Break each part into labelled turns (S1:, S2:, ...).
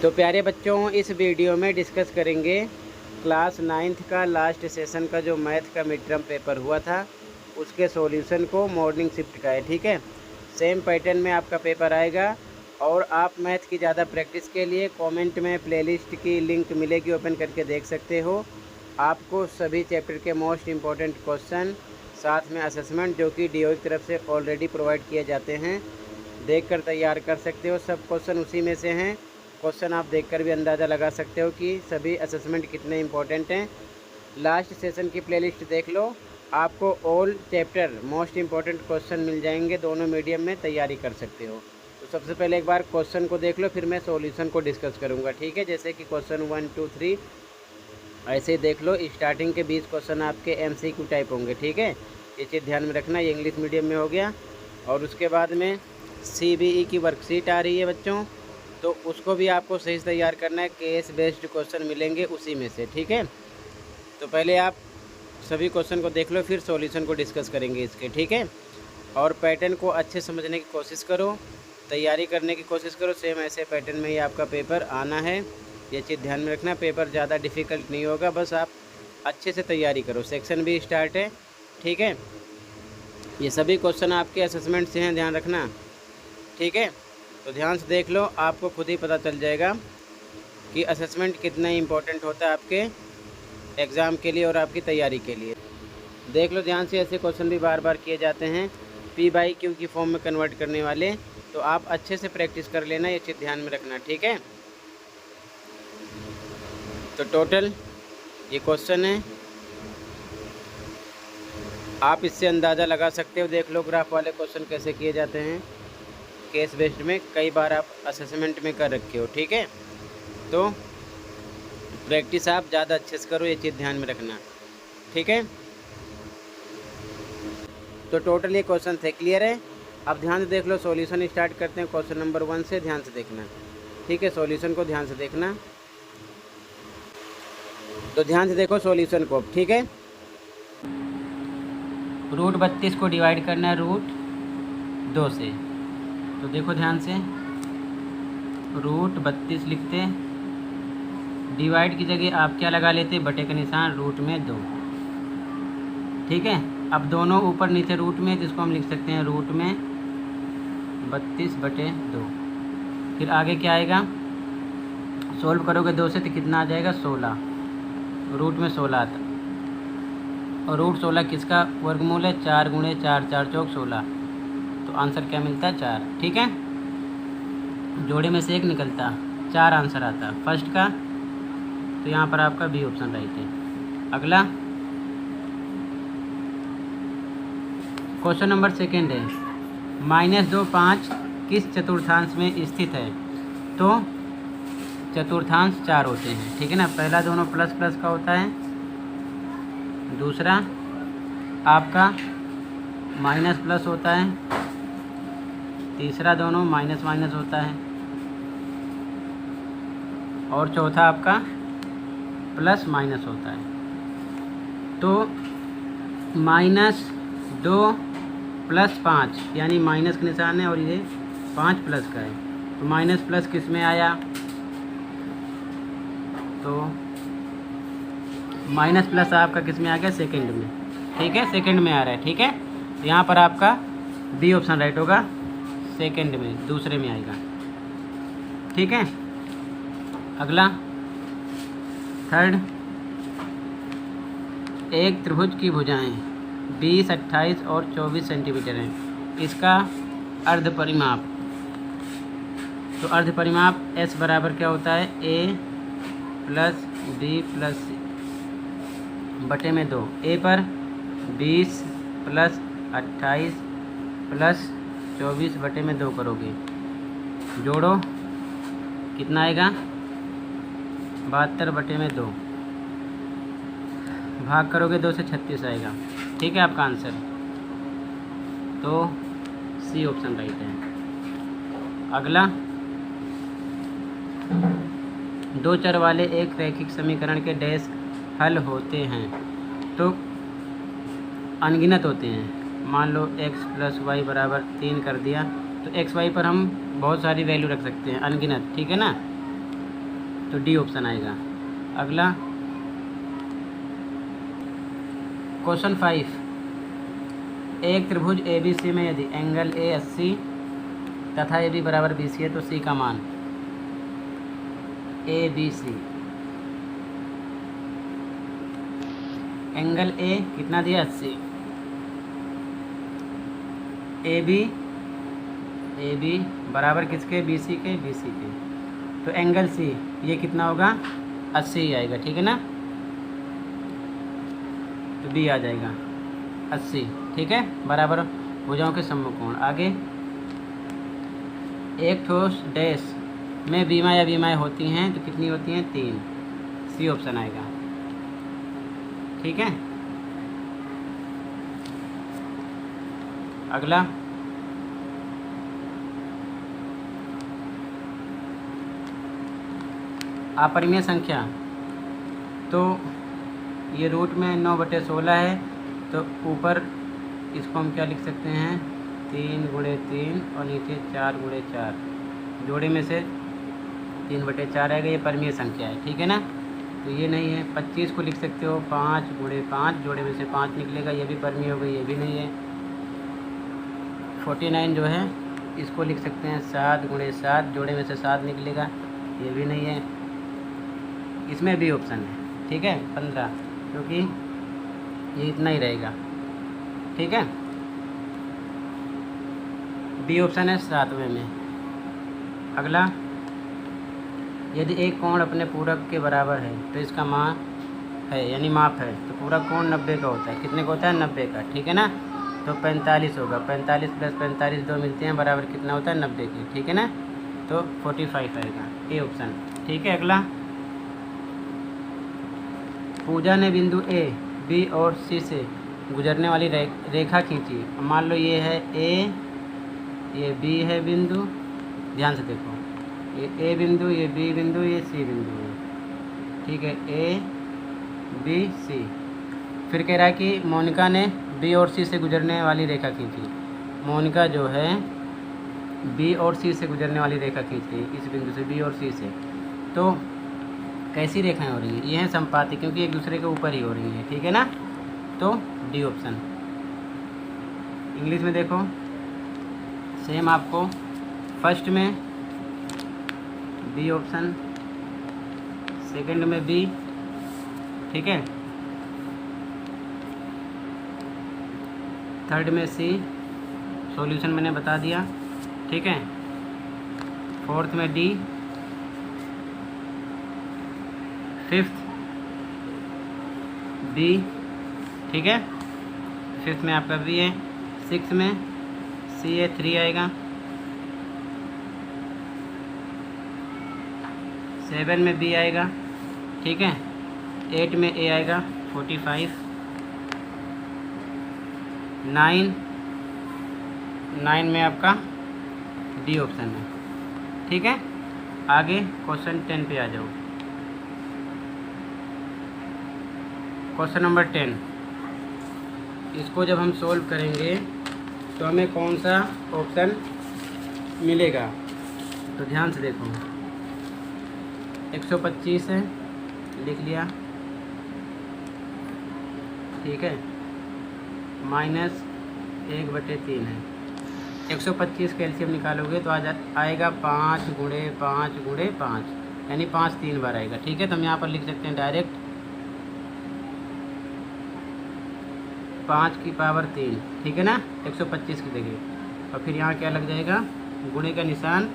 S1: तो प्यारे बच्चों, इस वीडियो में डिस्कस करेंगे क्लास 9th का लास्ट सेशन का जो मैथ का मिड टर्म पेपर हुआ था उसके सॉल्यूशन को मॉर्निंग शिफ्ट का है। ठीक है, सेम पैटर्न में आपका पेपर आएगा। और आप मैथ की ज़्यादा प्रैक्टिस के लिए कमेंट में प्लेलिस्ट की लिंक मिलेगी, ओपन करके देख सकते हो। आपको सभी चैप्टर के मोस्ट इम्पॉर्टेंट क्वेश्चन साथ में असेसमेंट जो कि DO की तरफ से ऑलरेडी प्रोवाइड किए जाते हैं, देखकर तैयार कर सकते हो। सब क्वेश्चन उसी में से हैं। क्वेश्चन आप देखकर भी अंदाज़ा लगा सकते हो कि सभी असेसमेंट कितने इंपॉर्टेंट हैं। लास्ट सेशन की प्लेलिस्ट देख लो, आपको all chapter most important question मिल जाएंगे। दोनों मीडियम में तैयारी कर सकते हो। तो सबसे पहले एक बार क्वेश्चन को देख लो, फिर मैं सॉल्यूशन को डिस्कस करूँगा। ठीक है, जैसे कि क्वेश्चन 1, 2, 3 ऐसे ही देख लो। स्टार्टिंग के 20 क्वेश्चन आपके MCQ टाइप होंगे। ठीक है, ये चीज़ ध्यान में रखना। ये इंग्लिश मीडियम में हो गया। और उसके बाद में CBE की वर्कशीट आ रही है बच्चों, तो उसको भी आपको सही से तैयार करना है। केस बेस्ड क्वेश्चन मिलेंगे उसी में से। ठीक है, तो पहले आप सभी क्वेश्चन को देख लो, फिर सॉल्यूशन को डिस्कस करेंगे इसके। ठीक है, और पैटर्न को अच्छे समझने की कोशिश करो, तैयारी करने की कोशिश करो। सेम ऐसे पैटर्न में ही आपका पेपर आना है, ये चीज़ ध्यान में रखना। पेपर ज़्यादा डिफ़िकल्ट नहीं होगा, बस आप अच्छे से तैयारी करो। सेक्शन भी स्टार्ट है। ठीक है, ये सभी क्वेश्चन आपके असेसमेंट से हैं, ध्यान रखना। ठीक है, तो ध्यान से देख लो, आपको खुद ही पता चल जाएगा कि असेसमेंट कितना इम्पोर्टेंट होता है आपके एग्ज़ाम के लिए और आपकी तैयारी के लिए। देख लो ध्यान से, ऐसे क्वेश्चन भी बार बार किए जाते हैं P/Q की फॉर्म में कन्वर्ट करने वाले, तो आप अच्छे से प्रैक्टिस कर लेना, ये चीज़ ध्यान में रखना। ठीक है, तो टोटल ये क्वेश्चन है, आप इससे अंदाज़ा लगा सकते हो। देख लो ग्राफ वाले क्वेश्चन कैसे किए जाते हैं केस बेस्ड में, कई बार आप असेसमेंट में कर रखे हो। ठीक है, तो प्रैक्टिस आप ज़्यादा अच्छे से करो, ये चीज़ ध्यान में रखना। ठीक है, तो टोटल ये क्वेश्चन थे। क्लियर है? अब ध्यान से देख लो, सॉल्यूशन स्टार्ट करते हैं क्वेश्चन नंबर 1 से। ध्यान से देखना। ठीक है, सॉल्यूशन को ध्यान से देखना। तो ध्यान से देखो सॉल्यूशन को। ठीक है, रूट 32 को डिवाइड करना है रूट 2 से। तो देखो ध्यान से, रूट 32 लिखते, डिवाइड की जगह आप क्या लगा लेते, बटे का निशान, रूट में 2। ठीक है, अब दोनों ऊपर नीचे रूट में, जिसको हम लिख सकते हैं रूट में 32/2। फिर आगे क्या आएगा, सोल्व करोगे 2 से तो कितना आ जाएगा, 16। रूट में 16 आता, और रूट 16 किसका वर्गमूल है, 4 × 4 4 चौक 16। तो आंसर क्या मिलता है, 4। ठीक है, जोड़े में से एक निकलता, 4 आंसर आता फर्स्ट का। तो यहाँ पर आपका बी ऑप्शन राइट है। अगला क्वेश्चन नंबर 2 है, -2 5 किस चतुर्थांश में स्थित है। तो चतुर्थांश 4 होते हैं। ठीक है ना, पहला दोनों प्लस प्लस का होता है, दूसरा आपका माइनस प्लस होता है, तीसरा दोनों माइनस माइनस होता है, और चौथा आपका प्लस माइनस होता है। तो -2 + 5 यानी माइनस का निशान है, और ये 5 प्लस का है। तो माइनस प्लस किस में आया, तो माइनस प्लस आपका किस में आ गया, सेकंड में। ठीक है, सेकंड में आ रहा है। ठीक है, तो यहाँ पर आपका बी ऑप्शन राइट होगा, सेकंड में, दूसरे में आएगा। ठीक है, अगला थर्ड, एक त्रिभुज की भुजाएं 20, 28 और 24 सेंटीमीटर हैं। इसका अर्ध परिमाप, तो अर्ध परिमाप S बराबर क्या होता है, A + B + C बटे में 2। A पर 20 + 28 + 24 बटे में 2 करोगे, जोड़ो कितना आएगा, 72 बटे में 2, भाग करोगे 2 से 36 आएगा। ठीक है, आपका आंसर, तो सी ऑप्शन राइट है। अगला, 2 चर वाले एक रैखिक समीकरण के डैश हल होते हैं। तो अनगिनत होते हैं। मान लो x + y = 3 कर दिया, तो x y पर हम बहुत सारी वैल्यू रख सकते हैं, अनगिनत। ठीक है ना, तो डी ऑप्शन आएगा। अगला क्वेश्चन 5, एक त्रिभुज ABC में यदि एंगल A 80 तथा AB बराबर BC है तो C का मान ABC। एंगल A कितना दिया 80, AB बराबर किसके BC के, BC के, तो एंगल C ये कितना होगा 80 ही आएगा, ठीक है ना, तो B आ जाएगा 80, ठीक है, बराबर भुजाओं के समकोण। आगे एक ठोस डैश में बीमा या बीमाएँ होती हैं तो कितनी होती हैं 3, C ऑप्शन आएगा, ठीक है। अगला अपरिमेय संख्या, तो ये रूट में 9/16 है, तो ऊपर इसको हम क्या लिख सकते हैं 3 × 3 और नीचे 4 × 4, जोड़े में से 3/4 आएगा, ये परिमेय संख्या है, ठीक है ना। तो ये नहीं है। 25 को लिख सकते हो 5 × 5, जोड़े में से 5 निकलेगा, ये भी परिमेय हो गई, ये भी नहीं है। 49 जो है इसको लिख सकते हैं 7 × 7, जोड़े में से 7 निकलेगा, ये भी नहीं है। इसमें भी ऑप्शन है, ठीक है 15, क्योंकि ये इतना ही रहेगा, ठीक है। बी ऑप्शन है 7वें में। अगला, यदि एक कोण अपने पूरक के बराबर है तो इसका मान है यानी माप है, तो पूरक कोण 90 का होता है। कितने का होता है 90 का, ठीक है ना। तो 45 होगा, 45 + 45 2 मिलते हैं, बराबर कितना होता है 90 के, ठीक है ना। तो 45 आएगा, ए ऑप्शन, ठीक है। अगला, पूजा ने बिंदु A, B और C से गुजरने वाली रेखा खींची। मान लो ये है A, ये B है बिंदु, ध्यान से देखो, ये A बिंदु, ये B बिंदु, ये C बिंदु है, ठीक है, A B C। फिर कह रहा है कि मोनिका ने B और C से गुजरने वाली रेखा खींची। मोनिका जो है B और C से गुजरने वाली रेखा खींची, इस बिंदु से B और C से। तो कैसी रेखाएं हो रही हैं, ये हैं संपाती, क्योंकि एक दूसरे के ऊपर ही हो रही हैं, ठीक है ना। तो डी ऑप्शन। इंग्लिश में देखो, सेम आपको फर्स्ट में बी ऑप्शन, सेकंड में बी, ठीक है, थर्ड में सी, सॉल्यूशन मैंने बता दिया, ठीक है, फोर्थ में डी, फिफ्थ बी, ठीक है, फिफ्थ में आपका बी है, सिक्स में सी है, 3 आएगा, 7 में बी आएगा, ठीक है, 8 में ए आएगा, 45, 9 में आपका डी ऑप्शन है, ठीक है। आगे क्वेश्चन 10 पे आ जाओ। क्वेश्चन नंबर 10, इसको जब हम सोल्व करेंगे तो हमें कौन सा ऑप्शन मिलेगा, तो ध्यान से देखो। 125 है, लिख लिया, ठीक है, -1/3 है। 125 का एलसीएम निकालोगे तो आएगा 5 × 5 × 5, यानी 5 3 बार आएगा, ठीक है। तो हम यहाँ पर लिख सकते हैं डायरेक्ट 5 की पावर 3, ठीक है ना, 125 की जगह। और फिर यहाँ क्या लग जाएगा, गुणे का निशान,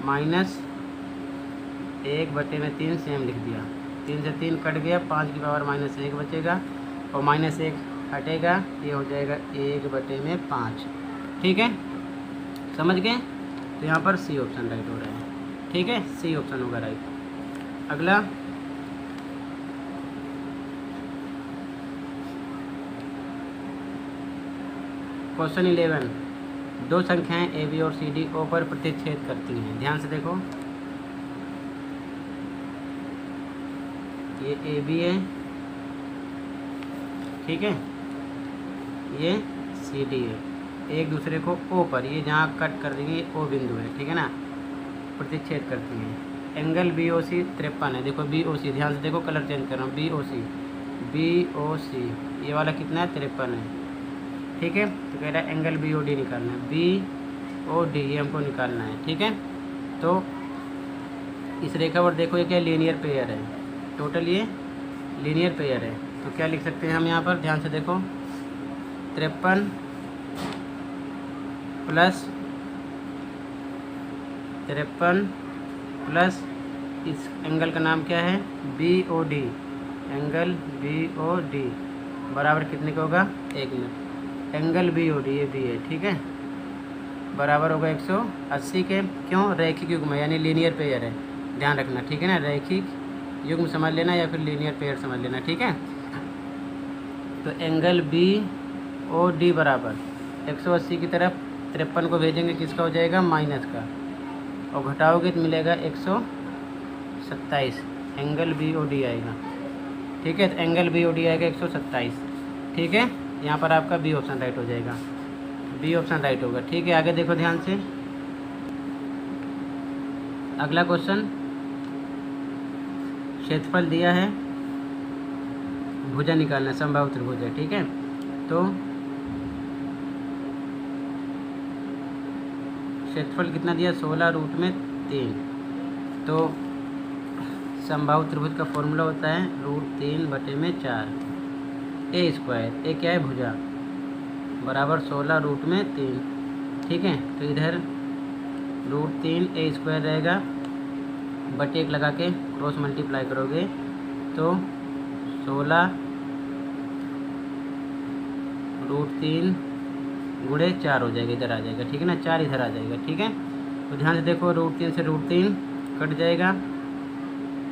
S1: -1/3 सेम लिख दिया, 3 से 3 कट गया, 5 की पावर -1 बचेगा, और -1 हटेगा, ये हो जाएगा 1/5, ठीक है, समझ गए। तो यहाँ पर सी ऑप्शन राइट हो रहा है, ठीक है, सी ऑप्शन होगा राइट। अगला, क्वेश्चन 11, दो संख्याएं ए बी और सी डी ओ पर प्रतिच्छेद करती हैं। ध्यान से देखो, ये ए बी है, ठीक है, ये सी डी है, एक दूसरे को ओ पर, ये जहाँ कट कर देंगे ओ बिंदु है, ठीक है ना, प्रतिच्छेद करती हैं। एंगल बी ओ सी 53 है। देखो बी ओ सी, ध्यान से देखो, कलर चेंज कर रहा हूँ, बी ओ सी ये वाला कितना है, 53 है। ठीक है, तो कह रहा है एंगल बी ओ डी निकालना है, बी ओ डी ये हमको निकालना है। ठीक है, तो इस रेखा पर देखो ये क्या लीनियर पेयर है, टोटल ये लीनियर पेयर है। तो क्या लिख सकते हैं हम यहाँ पर, ध्यान से देखो, 53 प्लस इस एंगल का नाम क्या है, B O D, angle B O D बराबर कितने का होगा, 1 minute, angle B O D ये बी है। ठीक है, बराबर होगा 180 के, क्यों, रैखिक युग्म है यानी लीनियर पेयर है, ध्यान रखना। ठीक है ना, रैखिक युग्म समझ लेना या फिर लीनियर पेयर समझ लेना। ठीक है, तो एंगल बी ओ डी बराबर 180 की तरफ 53 को भेजेंगे, किसका हो जाएगा, माइनस का, और घटाओगे तो मिलेगा 127, एंगल बी ओ डी आएगा। ठीक है, तो एंगल बी ओ डी आएगा 127। ठीक है, यहाँ पर आपका बी ऑप्शन राइट हो जाएगा, बी ऑप्शन राइट होगा। ठीक है, आगे देखो ध्यान से, अगला क्वेश्चन, क्षेत्रफल दिया है, भुजा निकालना है, समबाहु त्रिभुज है। ठीक है, तो क्षेत्रफल कितना दिया, 16 रूट में 3। तो समबाहु त्रिभुज का फॉर्मूला होता है √3/4 ए स्क्वायर, ए क्या है, भुजा, बराबर 16 रूट में 3। ठीक है, तो इधर √3 ए स्क्वायर रहेगा, बटे 1 लगा के क्रॉस मल्टीप्लाई करोगे तो 16 √3 गुणे 4 हो जाएगा, इधर आ जाएगा। ठीक है ना, 4 इधर आ जाएगा। ठीक है, तो ध्यान से देखो, √3 से √3 कट जाएगा,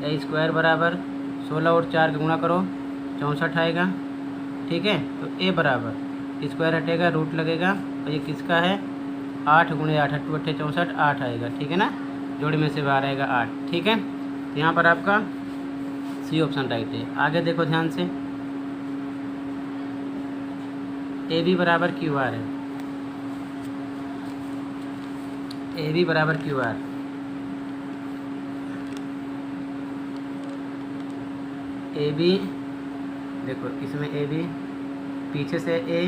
S1: ए स्क्वायर बराबर 16 और 4 का गुणा करो 64 आएगा। ठीक है, तो ए बराबर स्क्वायर हटेगा, रूट लगेगा, और ये किसका है, 8 गुणे 8, 8 8 64, 8 आएगा। ठीक है ना, जोड़ में से बाहर आएगा 8। ठीक है, तो यहाँ पर आपका सी ऑप्शन राइट है। आगे देखो ध्यान से, ए बी बराबर क्यू आर है, ए बी बराबर क्यू आर, ए बी देखो, इसमें ए बी, पीछे से ए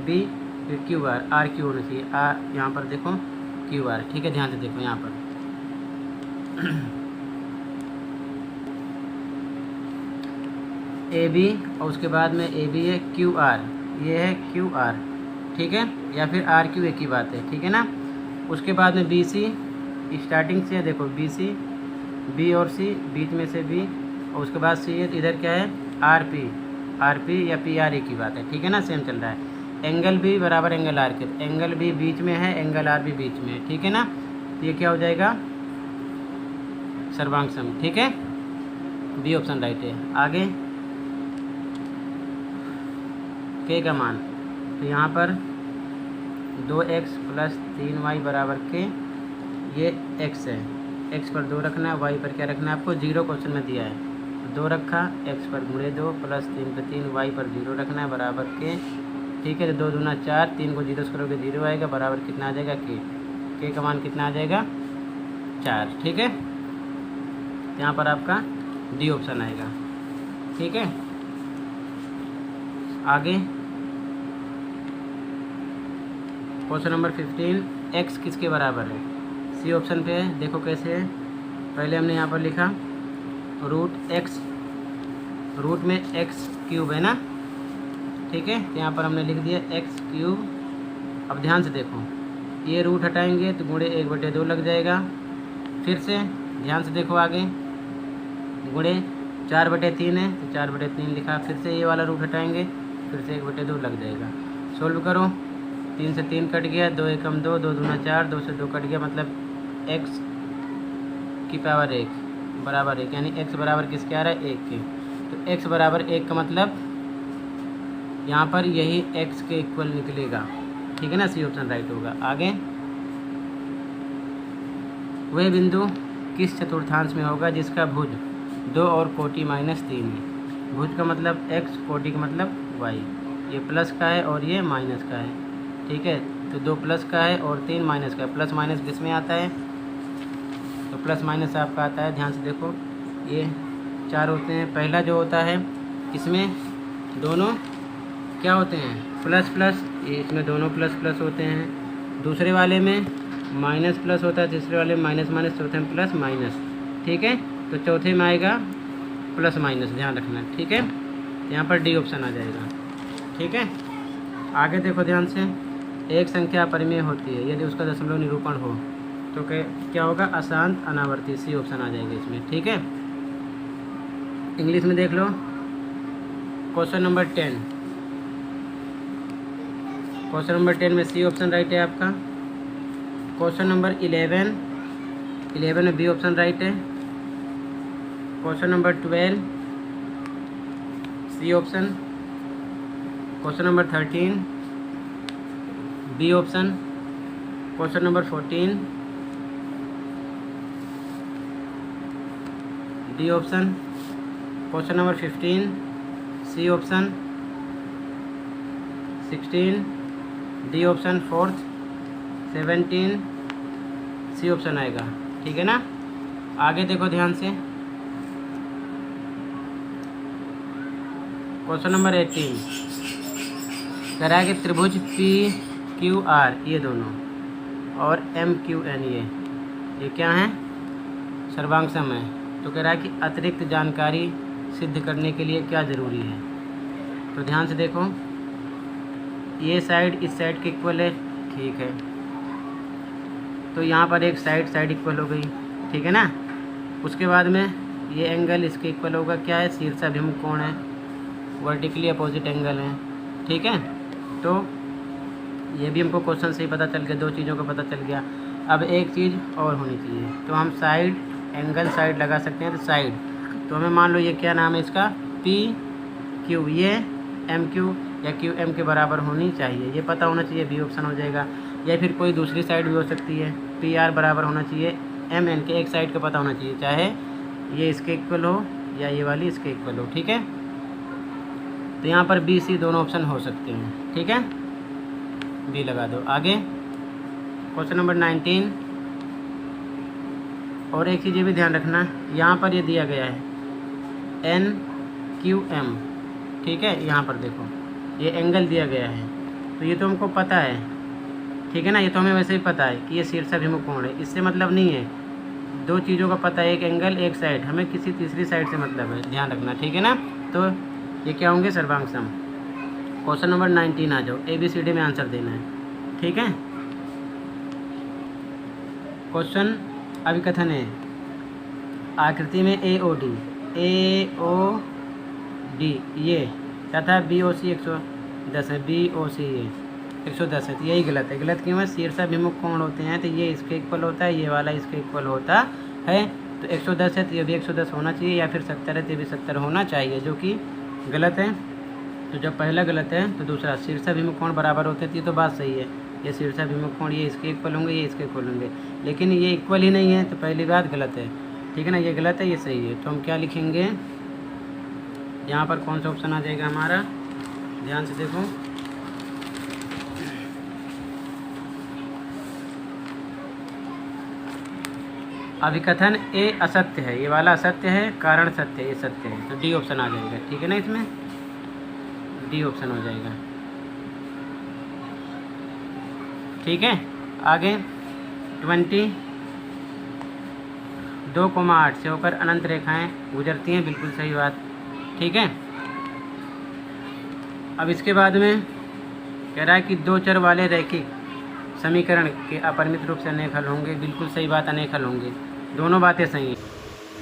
S1: बी, फिर क्यू आर क्यू होना चाहिए, यहाँ पर देखो क्यू आर। ठीक है, ध्यान से देखो यहाँ पर ए बी और उसके बाद में ए बी है क्यू आर, ये है क्यू आर। ठीक है, या फिर आर क्यू एक ही बात है। ठीक है ना, उसके बाद में बी सी, स्टार्टिंग से देखो बी सी, बी और सी, बीच में से बी, और उसके बाद सी है, तो इधर क्या है, आर पी या पी आर एक ही बात है। ठीक है ना, सेम चल रहा है। एंगल बी बराबर एंगल आर के, एंगल बी बीच में है, एंगल आर भी बीच में है। ठीक है ना, तो ये क्या हो जाएगा, सर्वांग सम। ठीक है, बी ऑप्शन राइट है। आगे के का मान, तो यहाँ पर 2x + 3y बराबर के, ये x है, x पर 2 रखना है, y पर क्या रखना है आपको, 0 क्वेश्चन में दिया है, 2 रखा, x पर गुणे 2 + 3 पे 3, y पर 0 रखना है, बराबर के। ठीक है, तो 2 दूना 4, 3 को 0 से करोगे 0 आएगा, बराबर कितना आ जाएगा, के का मान कितना आ जाएगा, 4। ठीक है, यहाँ पर आपका डी ऑप्शन आएगा। ठीक है, आगे क्वेश्चन नंबर 15, x किसके बराबर है, सी ऑप्शन पे है। देखो कैसे है, पहले हमने यहाँ पर लिखा √x, रूट में x³ है ना। ठीक है, तो यहाँ पर हमने लिख दिया x³। अब ध्यान से देखो, ये रूट हटाएंगे तो गुणे 1/2 लग जाएगा। फिर से ध्यान से देखो, आगे गुणे 4/3 है, तो 4/3 लिखा। फिर से ये वाला रूट हटाएंगे, फिर से 1/2 लग जाएगा। सोल्व करो, 3 से 3 कट गया, 2 एकम 2, 2 दूना 4, 2 से 2 कट गया, मतलब x की पावर 1 बराबर 1, यानी x बराबर किसके आ रहा है, 1 के। तो x बराबर 1 का मतलब यहाँ पर यही x के इक्वल निकलेगा। ठीक है ना, सी ऑप्शन राइट होगा। आगे, वह बिंदु किस चतुर्थांश में होगा जिसका भुज 2 और कोटि -3 है। भुज का मतलब x, कोटि का मतलब y, ये प्लस का है और ये माइनस का है। ठीक है, तो 2 प्लस का है और 3 माइनस का है। प्लस माइनस किस में आता है, तो प्लस माइनस आपका आता है। ध्यान से देखो, ये 4 होते हैं। पहला जो होता है इसमें दोनों क्या होते हैं, प्लस प्लस, ये इसमें दोनों प्लस प्लस होते हैं। दूसरे वाले में माइनस प्लस होता है, तीसरे वाले में माइनस माइनस, चौथे में प्लस माइनस। ठीक है, तो चौथे में आएगा प्लस माइनस, ध्यान रखना। ठीक है, यहाँ पर डी ऑप्शन आ जाएगा। ठीक है, आगे देखो ध्यान से। एक संख्या अपरिमेय होती है यदि उसका दशमलव निरूपण हो, तो क्या होगा, अशांत अनावर्ती, सी ऑप्शन आ जाएगा इसमें। ठीक है, इंग्लिश में देख लो, क्वेश्चन नंबर 10। क्वेश्चन नंबर 10 में सी ऑप्शन राइट है आपका। क्वेश्चन नंबर 11 में बी ऑप्शन राइट है। Question number 12 C option. Question number 13 B option. Question number 14 D option. Question number 15 C option. 16 D option fourth. 17 C option आएगा। ठीक है ना, आगे देखो ध्यान से। क्वेश्चन नंबर 18 कह रहा है कि त्रिभुज पी क्यू आर ये दोनों और एम क्यू एन ये क्या हैं, सर्वांग सम है। तो कह रहा है कि अतिरिक्त जानकारी सिद्ध करने के लिए क्या ज़रूरी है। तो ध्यान से देखो, ये साइड इस साइड के इक्वल है, ठीक है, तो यहाँ पर एक साइड इक्वल हो गई। ठीक है ना, उसके बाद में ये एंगल इसके इक्वल होगा, क्या है, शीर्षाभिमुख कोण है, वर्टिकली अपोजिट एंगल है। ठीक है, तो ये भी हमको क्वेश्चन से ही पता चल गया, 2 चीज़ों का पता चल गया। अब एक चीज़ और होनी चाहिए, तो हम साइड एंगल साइड लगा सकते हैं। तो साइड, तो हमें मान लो ये क्या नाम है इसका, पी क्यू, ये एम क्यू या क्यू एम के बराबर होनी चाहिए, ये पता होना चाहिए, बी ऑप्शन हो जाएगा। या फिर कोई दूसरी साइड भी हो सकती है, पी आर बराबर होना चाहिए एम एन के, एक साइड का पता होना चाहिए, चाहे ये इसके इक्वल हो या ये वाली इसके इक्वल हो। ठीक है, तो यहाँ पर बी सी दोनों ऑप्शन हो सकते हैं। ठीक है, बी लगा दो। आगे क्वेश्चन नंबर 19, और एक चीज़ ये भी ध्यान रखना, यहाँ पर ये दिया गया है एन क्यू एम। ठीक है, यहाँ पर देखो ये एंगल दिया गया है, तो ये तो हमको पता है। ठीक है ना, ये तो हमें वैसे ही पता है कि ये शीर्षाभिमुख कोण है, इससे मतलब नहीं है। 2 चीज़ों का पता है, एक एंगल एक साइड, हमें किसी तीसरी साइड से मतलब है, ध्यान रखना। ठीक है ना, तो ये क्या होंगे, सर्वांग सम। क्वेश्चन नंबर 19 आ जाओ, ABCD में आंसर देना है। ठीक है, क्वेश्चन अभिकथन है, आकृति में AOD ये तथा BOC 110 है, BOC ये 110 है, तो यही गलत है। गलत क्यों है, शीर्षाभिमुख कोण होते हैं तो ये इसके इक्वल होता है, ये वाला इसके इक्वल होता है। तो 110 है तो ये भी 110 होना चाहिए, या फिर 70 है तो ये भी 70 होना चाहिए, जो कि गलत है। तो जब पहला गलत है तो दूसरा, शीर्षाभिमुख कोण बराबर होते हैं, तो ये तो बात सही है, ये शीर्षाभिमुख कोण ये इसके इक्वल होंगे, ये इसके इक्वल होंगे, लेकिन ये इक्वल ही नहीं है, तो पहली बात गलत है। ठीक है ना, ये गलत है, ये सही है। तो हम क्या लिखेंगे, यहाँ पर कौन सा ऑप्शन आ जाएगा हमारा, ध्यान से देखो, अभिकथन ए असत्य है, ये वाला असत्य है, कारण सत्य है, ये सत्य है, तो डी ऑप्शन आ जाएगा। ठीक है ना, इसमें डी ऑप्शन हो जाएगा। ठीक है, आगे 20 2,8 से होकर अनंत रेखाएं गुजरती हैं, बिल्कुल सही बात। ठीक है, अब इसके बाद में कह रहा है कि 2 चर वाले रैखिक समीकरण के अपरिमित रूप से अनेक हल होंगे, बिल्कुल सही बात, अनेक हल होंगे, दोनों बातें सही हैं।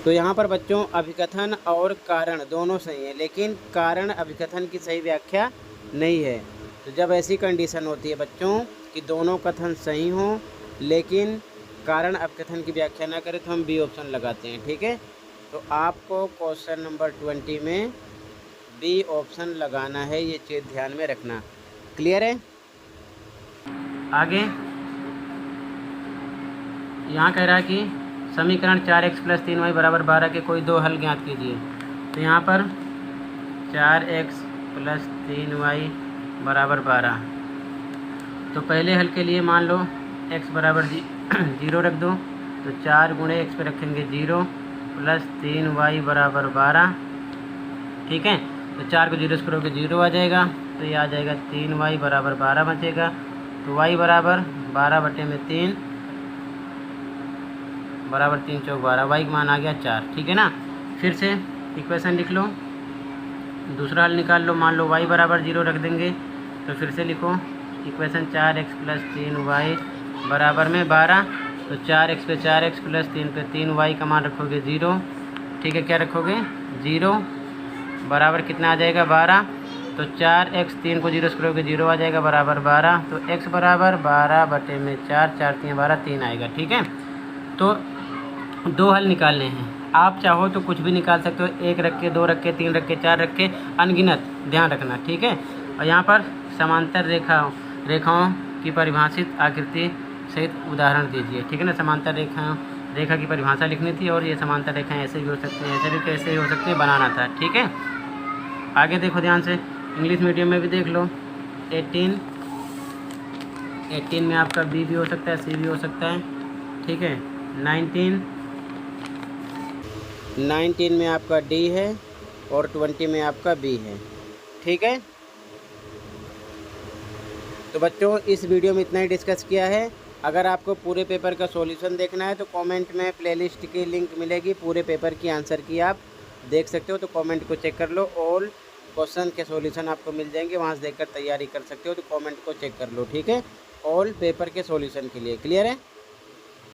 S1: तो यहाँ पर बच्चों अभिकथन और कारण दोनों सही है, लेकिन कारण अभिकथन की सही व्याख्या नहीं है। तो जब ऐसी कंडीशन होती है बच्चों कि दोनों कथन सही हों लेकिन कारण अभिकथन की व्याख्या ना करें, तो हम बी ऑप्शन लगाते हैं। ठीक है, तो आपको क्वेश्चन नंबर 20 में बी ऑप्शन लगाना है, ये चीज़ ध्यान में रखना। क्लियर है? आगे यहाँ कह रहा है कि समीकरण 4x + 3y = 12 के कोई 2 हल ज्ञात कीजिए। तो यहाँ पर 4x + 3y = 12, तो पहले हल के लिए मान लो x = 0 रख दो, तो 4 गुणे x पे रखेंगे 0 प्लस 3y बराबर 12। ठीक है, तो 4 को 0 से करोगे 0 आ जाएगा, तो ये आ जाएगा 3y बराबर 12 बचेगा। तो y बराबर 12/3 बराबर 3 चौक 12, y का मान आ गया 4। ठीक है ना। फिर से इक्वेशन लिख लो, दूसरा हल निकाल लो। मान लो y बराबर 0 रख देंगे, तो फिर से लिखो इक्वेशन 4x प्लस 3y बराबर में 12। तो 4x पे 4x प्लस 3 पे 3y का मान रखोगे 0। ठीक है, क्या रखोगे 0 बराबर कितना आ जाएगा 12। तो 4x 3 को 0 से करोगे 0 आ जाएगा बराबर 12। तो x बराबर 12/4, 4 3 12, 3 आएगा। ठीक है, तो 2 हल निकालने हैं। आप चाहो तो कुछ भी निकाल सकते हो, 1 रख के, 2 रख के, 3 रख के, 4 रख के, अनगिनत, ध्यान रखना। ठीक है, और यहाँ पर समांतर रेखाओं की परिभाषित आकृति सहित उदाहरण दीजिए। ठीक है ना, समांतर रेखा की परिभाषा लिखनी थी, और ये समांतर रेखाएं ऐसे भी हो सकती हैं, ऐसे भी कैसे भी हो सकती है, बनाना था। ठीक है, आगे देखो ध्यान से, इंग्लिश मीडियम में भी देख लो। 18 में आपका बी भी हो सकता है, सी भी हो सकता है। ठीक है, 19 में आपका डी है, और 20 में आपका बी है। ठीक है, तो बच्चों इस वीडियो में इतना ही डिस्कस किया है। अगर आपको पूरे पेपर का सॉल्यूशन देखना है तो कमेंट में प्लेलिस्ट की लिंक मिलेगी, पूरे पेपर की आंसर की आप देख सकते हो, तो कमेंट को चेक कर लो। ऑल क्वेश्चन के सॉल्यूशन आपको मिल जाएंगे, वहाँ से देखकर तैयारी कर सकते हो, तो कमेंट को चेक कर लो। ठीक है, ऑल पेपर के सॉल्यूशन के लिए। क्लियर है।